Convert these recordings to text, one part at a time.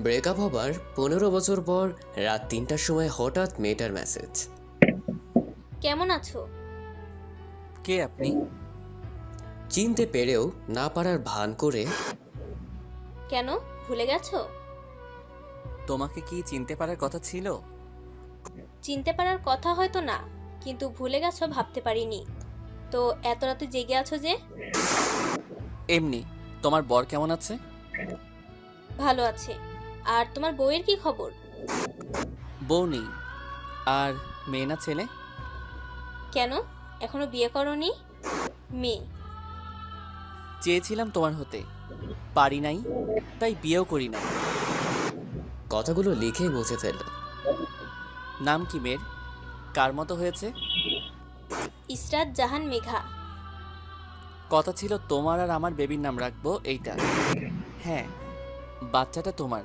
Breakup হবার 15 বছর পর রাত 3টার সময় হঠাৎ মেয়েটার মেসেজ। কেমন আছো? কে আপনি? চিনতে পেরেও না পারার ভান করে, কেন ভুলে গেছো? তোমাকে কি চিনতে পারার কথা ছিল? চিনতে পারার কথা হয়তো না, কিন্তু ভুলে গেছো ভাবতে পারিনি। তো এত রাতে জেগে আছো যে? এমনি। তোমার বর কেমন আছে? ভালো আছে। আর তোমার বউয়ের কি খবর? বউ নেই। আর মেয়ে না ছেলে? কেন এখনো বিয়ে করোনি? মেয়ে। চেয়েছিলাম তোমার হতে, পারি নাই, তাই বিয়েও করি নাই। কথাগুলো লিখে মুছে ফেলল। নাম কি মেয়ের? কার মতো হয়েছে? ইসরাত জাহান মেঘা। কথা ছিল তোমার আর আমার বেবির নাম রাখবো এইটা। হ্যাঁ, বাচ্চাটা তোমার,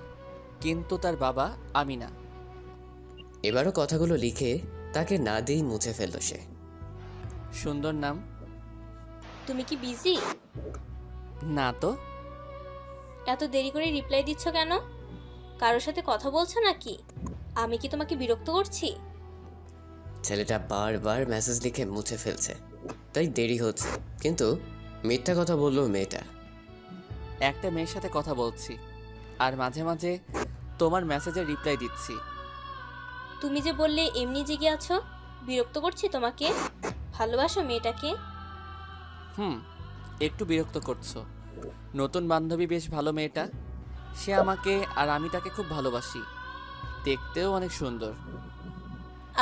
কিন্তু তার বাবা আমি না। এবারও কথাগুলো লিখে তাকে না দিয়েই মুছে ফেলল সে। সুন্দর নাম। তুমি কি বিজি? না তো। এত দেরি করে রিপ্লাই দিচ্ছ কেন? কারোর সাথে কথা বলছো নাকি? আমি কি তোমাকে বিরক্ত করছি? ছেলেটা বারবার মেসেজ লিখে মুছে ফেলছে, তাই দেরি হচ্ছে। কিন্তু মিথ্যা কথা বলল মেয়েটা। একটা মেয়ের সাথে কথা বলছি, আর মাঝে মাঝে তোমার মেসেজে রিপ্লাই দিচ্ছি। তুমি যে বললে এমনি জেগে আছো, বিরক্ত করছি তোমাকে? ভালোবাসো মেয়েটাকে? হুম, একটু বিরক্ত করছো। নতুন বান্ধবী বেশ ভালো মেয়েটা। সে আমাকে আর আমি তাকে খুব ভালোবাসি। দেখতেও অনেক সুন্দর।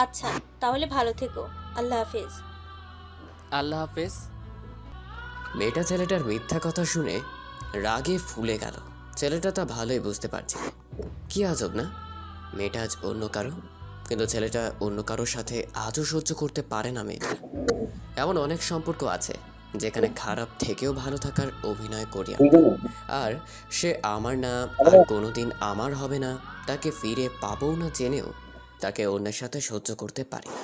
আচ্ছা, তাহলে ভালো থেকো। আল্লাহ হাফেজ। আল্লাহ হাফেজ। মেয়েটা ছেলেটার মিথ্যা কথা শুনে রাগে ফুলে গেল। ছেলেটা তা ভালোই বুঝতে পারছে। কি আজব না, মেয়েটা আজ অন্য কারো, কিন্তু ছেলেটা অন্য কারোর সাথে আজও সহ্য করতে পারে না মেয়েটা। এমন অনেক সম্পর্ক আছে যেখানে খারাপ থেকেও ভালো থাকার অভিনয় করি আমরা। আর সে আমার না, আর কোনোদিন আমার হবে না, তাকে ফিরে পাবও না জেনেও তাকে অন্যের সাথে সহ্য করতে পারি না।